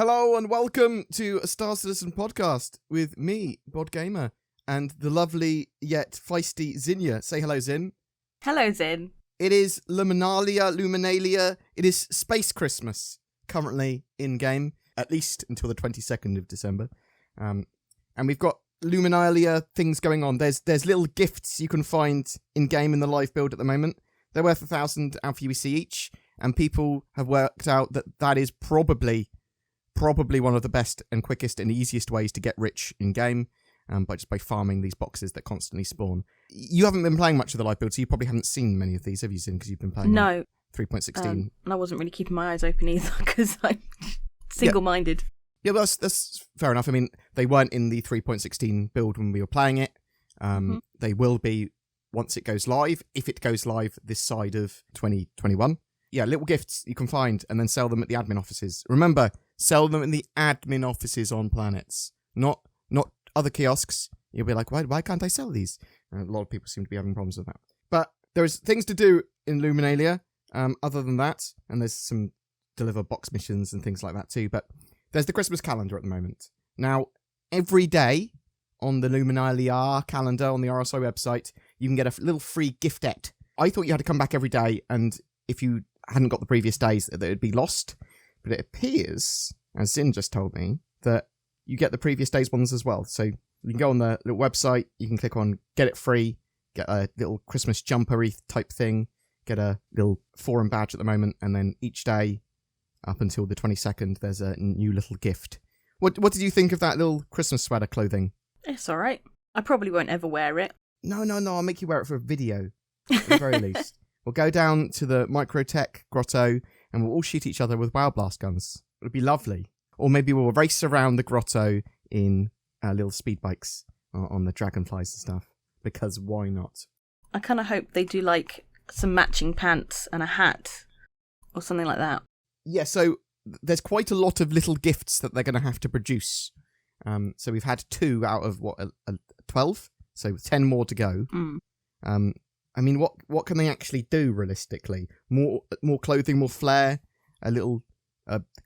Hello and welcome to a Star Citizen podcast with me, BoredGamer, and the lovely yet feisty Zinnia. Say hello, Zin. Hello, Zin. It is Luminalia. It is Space Christmas, currently in-game, at least until the 22nd of December. And we've got Luminalia things going on. There's little gifts you can find in-game in the live build at the moment. They're worth 1,000 Alpha UEC each, and people have worked out that is probably one of the best and quickest and easiest ways to get rich in-game, by farming these boxes that constantly spawn. You haven't been playing much of the live build, so you probably haven't seen many of these, have you, Zin? Because you've been playing 3.16. And I wasn't really keeping my eyes open either, because I'm single-minded. Yeah, well, that's fair enough. I mean, they weren't in the 3.16 build when we were playing it. They will be once it goes live, if it goes live this side of 2021. Yeah, little gifts you can find and then sell them at the admin offices. Remember, sell them in the admin offices on planets, not other kiosks. You'll be like, why can't I sell these? A lot of people seem to be having problems with that. But there's things to do in Luminalia other than that, and there's some deliver box missions and things like that too. But there's the Christmas calendar at the moment. Now, every day on the Luminalia calendar on the RSI website, you can get a little free giftette. I thought you had to come back every day, and if you hadn't got the previous days, that it would be lost. But it appears, as Zin just told me, that you get the previous days ones as well. So you can go on the little website, you can click on get it free, get a little Christmas jumper-y type thing, get a little forum badge at the moment, and then each day up until the 22nd, there's a new little gift. What did you think of that little Christmas sweater clothing? It's alright. I probably won't ever wear it. No, I'll make you wear it for a video, at the very least. We'll go down to the Microtech grotto and we'll all shoot each other with Wild Blast guns. It would be lovely. Or maybe we'll race around the grotto in little speed bikes on the dragonflies and stuff. Because why not? I kind of hope they do like some matching pants and a hat or something like that. Yeah, so there's quite a lot of little gifts that they're going to have to produce. So we've had 2 out of 12? So 10 more to go. I mean, what can they actually do realistically? More clothing, more flair, a little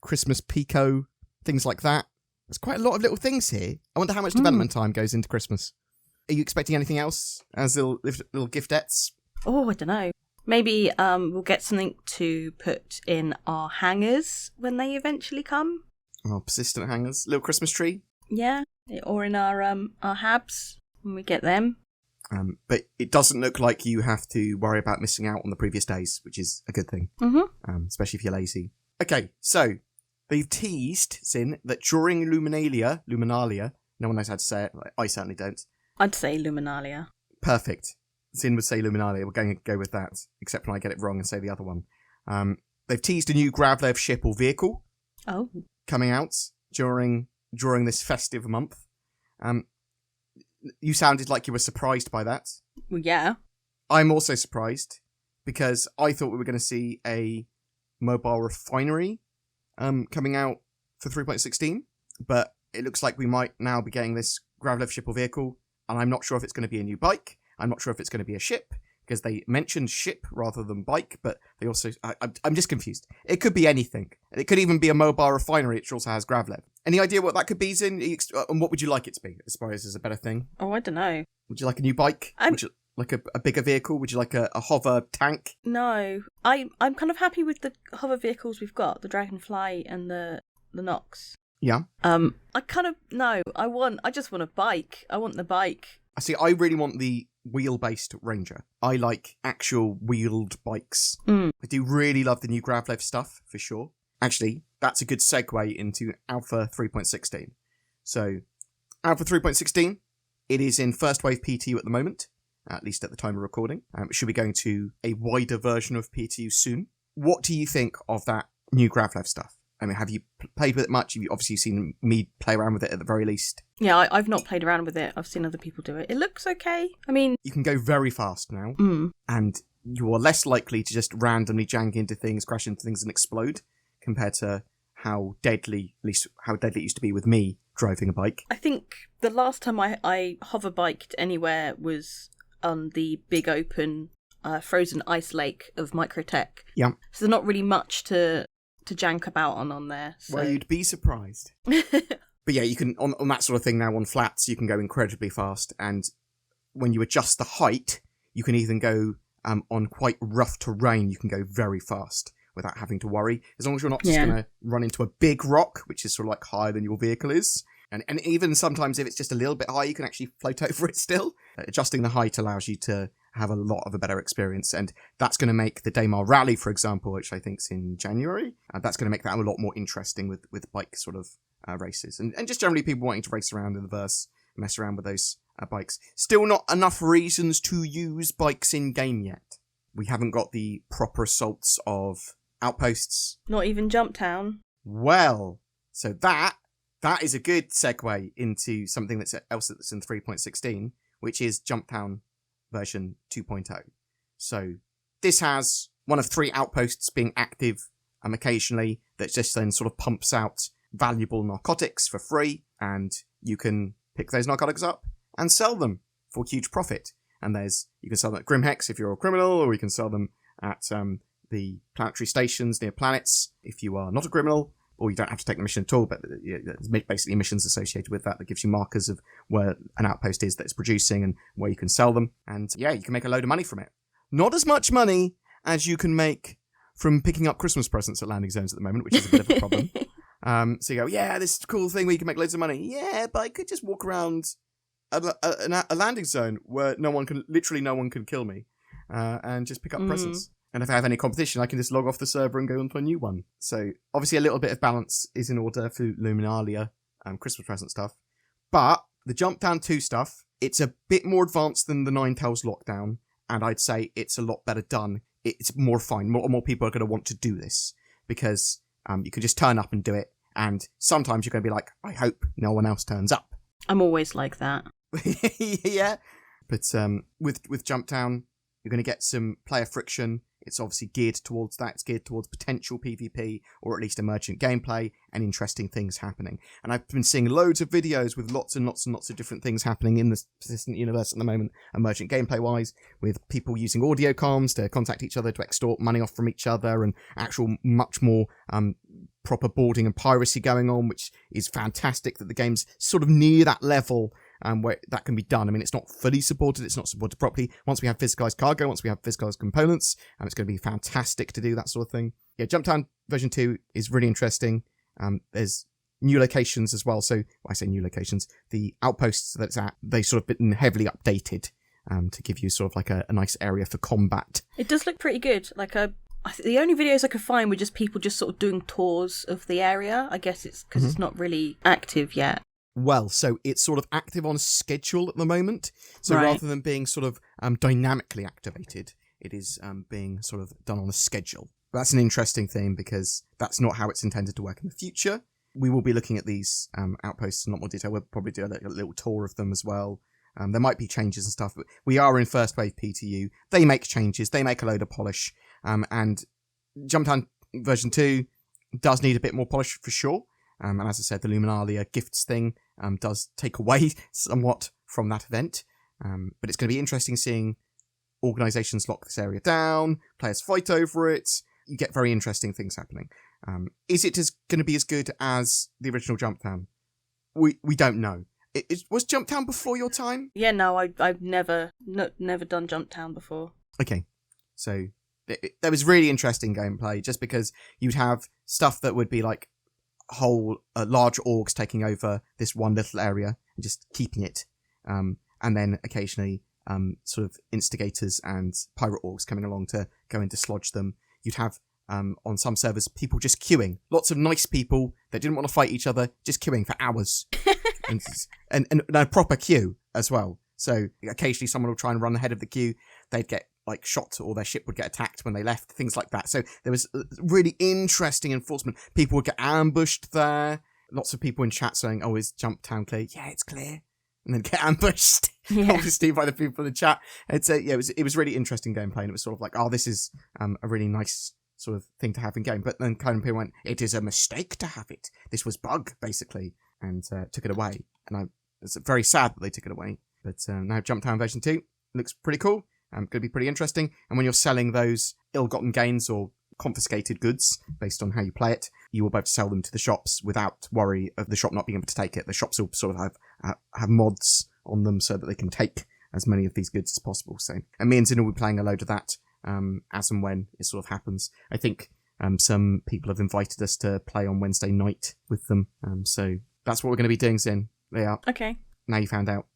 Christmas pico, things like that. There's quite a lot of little things here. I wonder how much development time goes into Christmas. Are you expecting anything else as little giftettes? Oh, I don't know. Maybe we'll get something to put in our hangars when they eventually come. Oh, persistent hangars. Little Christmas tree? Yeah, or in our habs when we get them. But it doesn't look like you have to worry about missing out on the previous days, which is a good thing, especially if you're lazy. Okay, so they've teased, Zin, that during Luminalia, no one knows how to say it, I certainly don't. I'd say Luminalia. Perfect. Zin would say Luminalia, we're going to go with that, except when I get it wrong and say the other one. They've teased a new Gravlev ship or vehicle coming out during this festive month. You sounded like you were surprised by that. Well, yeah. I'm also surprised because I thought we were going to see a mobile refinery coming out for 3.16, but it looks like we might now be getting this Gravlev ship or vehicle, and I'm not sure if it's going to be a new bike. I'm not sure if it's going to be a ship, because they mentioned ship rather than bike, but they also... I'm just confused. It could be anything. It could even be a mobile refinery, which also has Gravlev. Any idea what that could be, Zin? And what would you like it to be, I suppose, is a better thing? Oh, I don't know. Would you like a new bike? Would you like a bigger vehicle? Would you like a hover tank? No. I'm kind of happy with the hover vehicles we've got, the Dragonfly and the Nox. Yeah. I kind of... No, I just want a bike. I want the bike. I see, I really want the wheel-based Ranger. I like actual wheeled bikes. I do really love the new Gravlev stuff, for sure. Actually, that's a good segue into Alpha 3.16. So, Alpha 3.16, it is in first wave PTU at the moment, at least at the time of recording. It should be going to a wider version of PTU soon. What do you think of that new Gravlev stuff? I mean, have you played with it much? You've obviously seen me play around with it at the very least. Yeah, I've not played around with it. I've seen other people do it. It looks okay. I mean... You can go very fast now, and you are less likely to just randomly jank into things, crash into things and explode, compared to how deadly, at least how deadly it used to be with me driving a bike. I think the last time I hover biked anywhere was on the big open frozen ice lake of Microtech. Yeah. So there's not really much to to jank about on there. So. Well, you'd be surprised. But yeah, you can, on that sort of thing now on flats, you can go incredibly fast. And when you adjust the height, you can even go on quite rough terrain, you can go very fast without having to worry. As long as you're not just going to run into a big rock, which is sort of like higher than your vehicle is. And even sometimes if it's just a little bit high, you can actually float over it still. Adjusting the height allows you to have a lot of a better experience. And that's going to make the Daymar Rally, for example, which I think's in January, that's going to make that a lot more interesting with bike sort of races. And just generally people wanting to race around in the verse, mess around with those bikes. Still not enough reasons to use bikes in-game yet. We haven't got the proper assaults of outposts. Not even Jumptown. Well, so that is a good segue into something else that's in 3.16, which is Jumptown version 2.0. So this has one of 3 outposts being active occasionally that just then sort of pumps out valuable narcotics for free, and you can pick those narcotics up and sell them for huge profit. And you can sell them at Grimhex if you're a criminal, or you can sell them at the planetary stations near planets if you are not a criminal, or you don't have to take the mission at all, but there's basically missions associated with that gives you markers of where an outpost is that's producing and where you can sell them. And yeah, you can make a load of money from it. Not as much money as you can make from picking up Christmas presents at landing zones at the moment, which is a bit of a problem. So you go, yeah, this cool thing where you can make loads of money. Yeah, but I could just walk around a landing zone where no one can kill me, and just pick up presents. And if I have any competition, I can just log off the server and go onto a new one. So obviously a little bit of balance is in order for Luminalia Christmas present stuff. But the Jumpdown 2 stuff, it's a bit more advanced than the Ninetales lockdown, and I'd say it's a lot better done. It's more fine. More people are going to want to do this because you can just turn up and do it. And sometimes you're going to be like, I hope no one else turns up. I'm always like that. Yeah. But with Jumptown, you're going to get some player friction. It's obviously geared towards that. It's geared towards potential PvP, or at least emergent gameplay, and interesting things happening. And I've been seeing loads of videos with lots and lots and lots of different things happening in the persistent universe at the moment, emergent gameplay-wise, with people using audio comms to contact each other, to extort money off from each other, and actual much more proper boarding and piracy going on, which is fantastic that the game's sort of near that level where that can be done. I mean, it's not fully supported, it's not supported properly. Once we have physicalized cargo, once we have physicalized components, it's going to be fantastic to do that sort of thing. Yeah, Jumptown version 2 is really interesting. There's new locations as well. So I say new locations, the outposts that it's at, they sort of been heavily updated to give you sort of like a nice area for combat. It does look pretty good. Like the only videos I could find were just people just sort of doing tours of the area. I guess it's because it's not really active yet. Well, so it's sort of active on schedule at the moment. So Right. rather than being sort of dynamically activated, it is being sort of done on a schedule. That's an interesting thing because that's not how it's intended to work in the future. We will be looking at these outposts in a lot more detail. We'll probably do a little tour of them as well. There might be changes and stuff, but we are in first wave PTU. They make changes. They make a load of polish. And Jumptown version 2 does need a bit more polish for sure. And as I said, the Luminalia gifts thing does take away somewhat from that event. But it's going to be interesting seeing organizations lock this area down, players fight over it. You get very interesting things happening. Is it going to be as good as the original Jumptown? We don't know. Was Jumptown before your time? Yeah, no, I've never done Jumptown before. Okay, so there was really interesting gameplay just because you'd have stuff that would be like whole large orgs taking over this one little area and just keeping it, and then occasionally sort of instigators and pirate orgs coming along to go in to dislodge them. You'd have on some servers people just queuing, lots of nice people that didn't want to fight each other, just queuing for hours. and a proper queue as well. So occasionally someone will try and run ahead of the queue. They'd get like shot, or their ship would get attacked when they left, things like that. So there was really interesting enforcement. People would get ambushed there. Lots of people in chat saying, "Oh, is Jumptown clear?" Yeah, it's clear. And then get ambushed, obviously, by the people in the chat. It's it was really interesting gameplay, and it was sort of like, oh, this is a really nice sort of thing to have in game. But then kind of people went, it is a mistake to have it. This was bug, basically, and took it away. And it's very sad that they took it away. But now Jumptown version 2 looks pretty cool. Going to be pretty interesting. And when you're selling those ill-gotten gains or confiscated goods based on how you play it. You will be able to sell them to the shops without worry of the shop not being able to take it. The shops will sort of have mods on them so that they can take as many of these goods as possible. So, and me and Zin will be playing a load of that as and when it sort of happens. I think some people have invited us to play on Wednesday night with them. So that's what we're going to be doing, Zin. They are. Okay. Now you found out.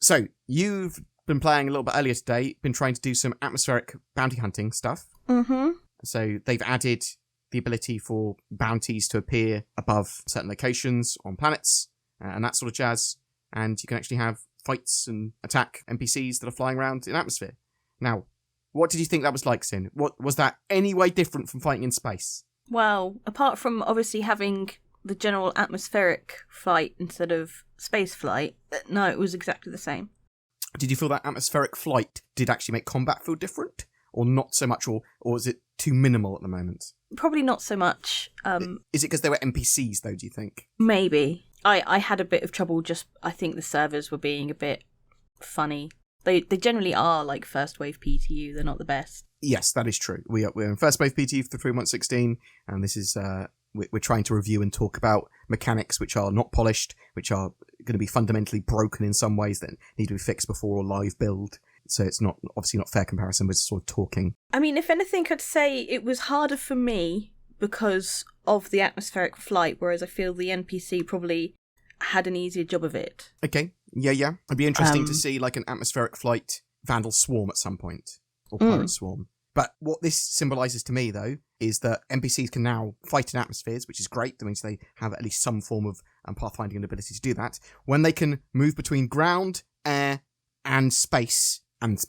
So you've been playing a little bit earlier today, been trying to do some atmospheric bounty hunting stuff. Mm-hmm. So they've added the ability for bounties to appear above certain locations on planets and that sort of jazz. And you can actually have fights and attack NPCs that are flying around in atmosphere. Now, what did you think that was like, Sin? What was that any way different from fighting in space? Well, apart from obviously having the general atmospheric flight instead of space flight, no, it was exactly the same. Did you feel that atmospheric flight did actually make combat feel different? Or not so much? Or is it too minimal at the moment? Probably not so much. Is it because they were NPCs, though, do you think? Maybe. I had a bit of trouble I think the servers were being a bit funny. They generally are like first wave PTU, they're not the best. Yes, that is true. We're in first wave PTU for 3.16, and this is... We're trying to review and talk about mechanics which are not polished, which are going to be fundamentally broken in some ways that need to be fixed before a live build. So it's not obviously not fair comparison, we're sort of talking. I mean, if anything, I'd say it was harder for me because of the atmospheric flight, whereas I feel the NPC probably had an easier job of it. Okay, yeah. It'd be interesting to see like an atmospheric flight Vandal Swarm at some point, or Pirate Swarm. But what this symbolises to me, though, is that NPCs can now fight in atmospheres, which is great. That means they have at least some form of pathfinding and ability to do that. When they can move between ground, air, and space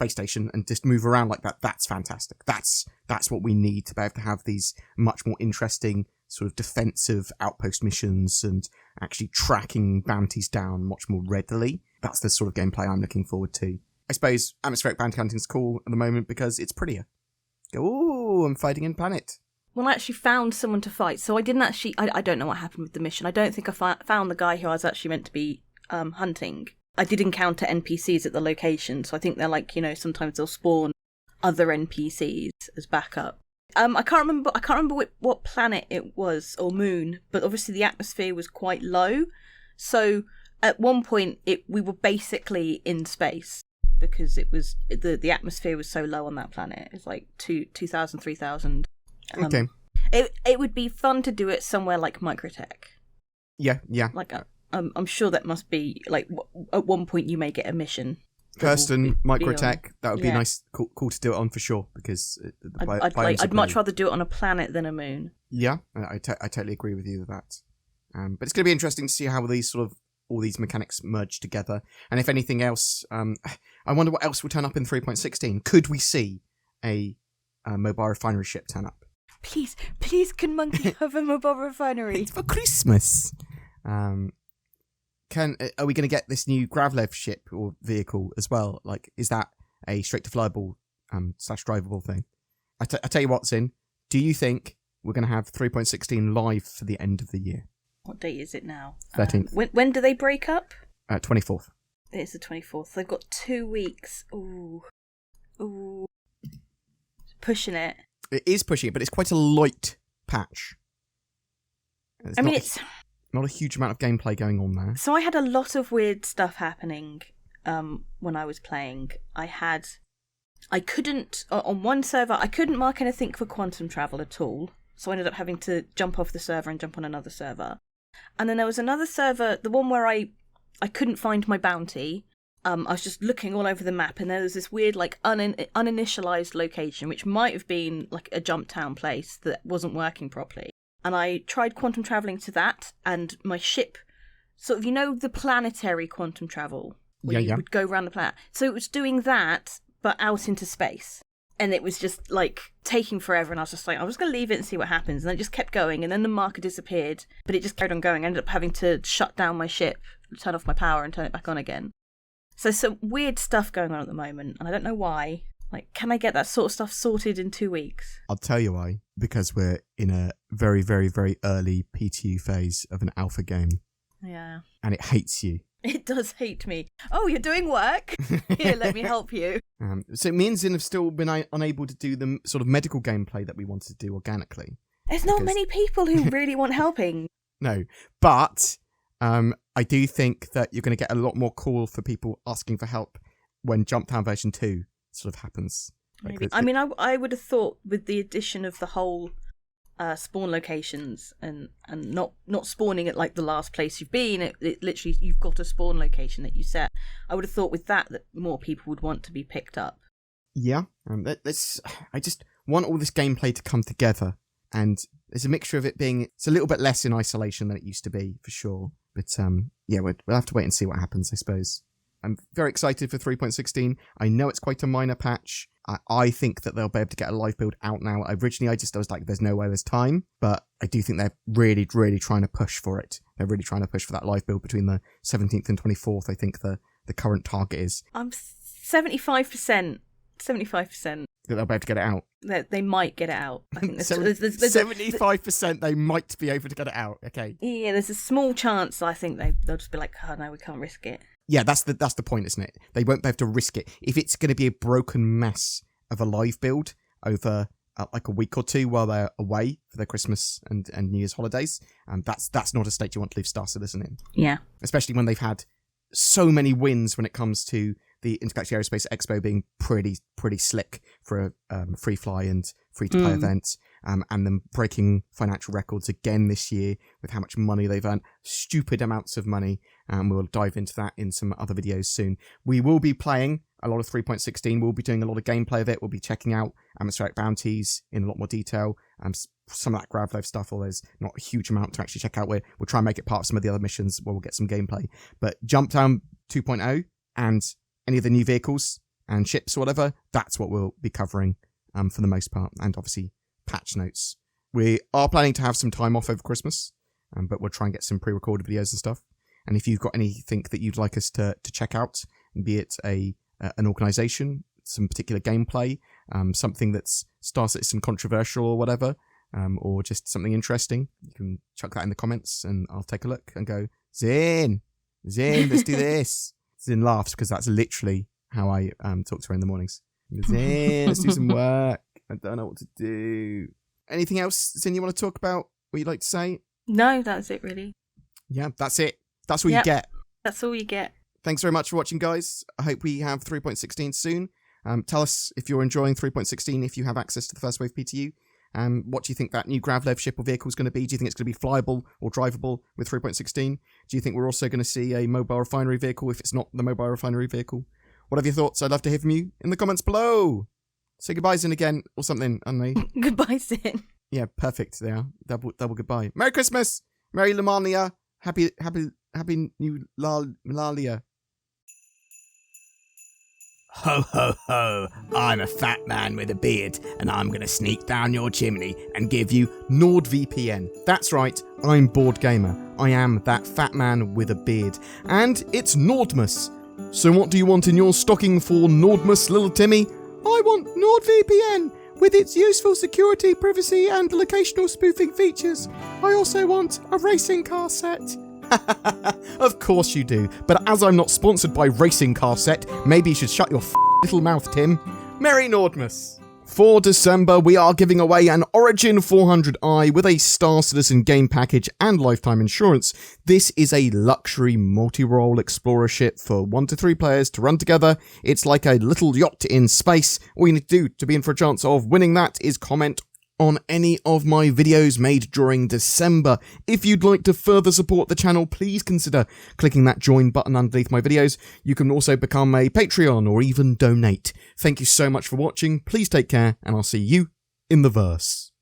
station, and just move around like that, that's fantastic. That's what we need to be able to have these much more interesting sort of defensive outpost missions and actually tracking bounties down much more readily. That's the sort of gameplay I'm looking forward to. I suppose atmospheric bounty hunting is cool at the moment because it's prettier. Oh, I'm fighting in planet. Well, I actually found someone to fight, so I didn't actually... I don't know what happened with the mission. I don't think I found the guy who I was actually meant to be hunting. I did encounter NPCs at the location, so I think they're like, sometimes they'll spawn other NPCs as backup. I can't remember what planet it was, or moon, but obviously the atmosphere was quite low, so at one point we were basically in space. Because it was the atmosphere was so low on that planet. It's like 2,000, 3,000. Okay. It would be fun to do it somewhere like Microtech. Yeah. Like I'm sure that must be like at one point you may get a mission. Kirsten, Microtech. That would be nice, cool to do it on for sure. Because I'd much rather do it on a planet than a moon. Yeah, I totally agree with you with that. But it's going to be interesting to see how these sort of all these mechanics merge together. And if anything else, I wonder what else will turn up in 3.16. Could we see a mobile refinery ship turn up? Please, can Monkey have a mobile refinery? It's for Christmas. Are we going to get this new Gravlev ship or vehicle as well? Like, is that a straight-to-flyable / drivable thing? I tell you what's in. Do you think we're going to have 3.16 live for the end of the year? What date is it now? 13th. When do they break up? 24th. It's the 24th. They've got 2 weeks. Ooh. Pushing it. It is pushing it, but it's quite a light patch. It's not a huge amount of gameplay going on there. So I had a lot of weird stuff happening when I was playing. I couldn't, on one server, I couldn't mark anything for quantum travel at all. So I ended up having to jump off the server and jump on another server. And then there was another server, the one where I couldn't find my bounty. I was just looking all over the map, and there was this weird, like, uninitialized location, which might have been, like, a jump town place that wasn't working properly. And I tried quantum travelling to that, and my ship, sort of, the planetary quantum travel, where you would go around the planet. So it was doing that, but out into space. And it was just, like, taking forever, and I was just like, I'm just going to leave it and see what happens. And it just kept going, and then the marker disappeared, but it just carried on going. I ended up having to shut down my ship, turn off my power, and turn it back on again. So some weird stuff going on at the moment, and I don't know why. Like, can I get that sort of stuff sorted in 2 weeks? I'll tell you why. Because we're in a very, very, very early PTU phase of an alpha game. Yeah. And it hates you. It does hate me. Oh, you're doing work? Here, let me help you. So me and Zin have still been unable to do the sort of medical gameplay that we wanted to do organically. There's not many people who really want helping. No, but I do think that you're going to get a lot more call for people asking for help when Jumptown version 2 sort of happens. Maybe. I mean, I would have thought with the addition of the whole spawn locations and not spawning at like the last place you've been, it literally, you've got a spawn location that you set. I would have thought with that more people would want to be picked up. Yeah. I just want all this gameplay to come together, and there's a mixture of it being, it's a little bit less in isolation than it used to be, for sure. But yeah, we'll have to wait and see what happens, I suppose. I'm very excited for 3.16. I know it's quite a minor patch. I think that they'll be able to get a live build out now. Originally, I was like, there's no way there's time. But I do think they're really, really trying to push for it. They're really trying to push for that live build between the 17th and 24th, I think the current target is. I'm 75%. 75%. That they'll be able to get it out. They might get it out. I think there's 75% they might be able to get it out. Okay. Yeah, there's a small chance. I think they'll just be like, oh no, we can't risk it. Yeah, that's the point, isn't it? They won't be able to risk it. If it's going to be a broken mess of a live build over like a week or two while they're away for their Christmas and New Year's holidays, that's not a state you want to leave Star Citizen in. Yeah. Especially when they've had so many wins when it comes to the Intergalactic Aerospace Expo being pretty slick for a free fly and free-to-play event, and them breaking financial records again this year with how much money they've earned. Stupid amounts of money. We'll dive into that in some other videos soon. We will be playing a lot of 3.16. We'll be doing a lot of gameplay of it. We'll be checking out atmospheric bounties in a lot more detail. Some of that Gravlev stuff, although there's not a huge amount to actually check out. We'll try and make it part of some of the other missions where we'll get some gameplay. But Jumptown 2.0 and any of the new vehicles and ships or whatever, that's what we'll be covering for the most part. And obviously patch notes. We are planning to have some time off over Christmas, but we'll try and get some pre-recorded videos and stuff. And if you've got anything that you'd like us to check out, be it an organisation, some particular gameplay, something that's Star Citizen controversial or whatever, or just something interesting, you can chuck that in the comments and I'll take a look and go, Zin, let's do this. Zin laughs because that's literally how I talk to her in the mornings. Zin, let's do some work. I don't know what to do. Anything else, Zin, you want to talk about? What you'd like to say? No, that's it really. Yeah, that's it. That's all you get. That's all you get. Thanks very much for watching, guys. I hope we have 3.16 soon. Tell us if you're enjoying 3.16, if you have access to the First Wave PTU. What do you think that new Gravlev ship or vehicle is going to be? Do you think it's going to be flyable or drivable with 3.16? Do you think we're also going to see a mobile refinery vehicle if it's not the mobile refinery vehicle? What are your thoughts? I'd love to hear from you in the comments below. Say goodbye, Zin, again, or something, Anne. Goodbye, Zin. Yeah, perfect. There, double goodbye. Merry Christmas, Merry Luminalia, Happy New Luminalia. Ho, ho, ho, I'm a fat man with a beard, and I'm going to sneak down your chimney and give you... NordVPN. That's right, I'm BoredGamer. I am that fat man with a beard. And it's Nordmas. So what do you want in your stocking for Nordmas, little Timmy? I want NordVPN, with its useful security, privacy, and locational spoofing features. I also want a racing car set. Of course you do, but as I'm not sponsored by Racing Car Set, maybe you should shut your little mouth, Tim. Merry Nordmas! For December, we are giving away an Origin 400i with a Star Citizen game package and lifetime insurance. This is a luxury multi-role explorer ship for 1 to 3 players to run together. It's like a little yacht in space. All you need to do to be in for a chance of winning that is comment on any of my videos made during December. If you'd like to further support the channel, please consider clicking that join button underneath my videos. You can also become a Patreon or even donate. Thank you so much for watching. Please take care, and I'll see you in the verse.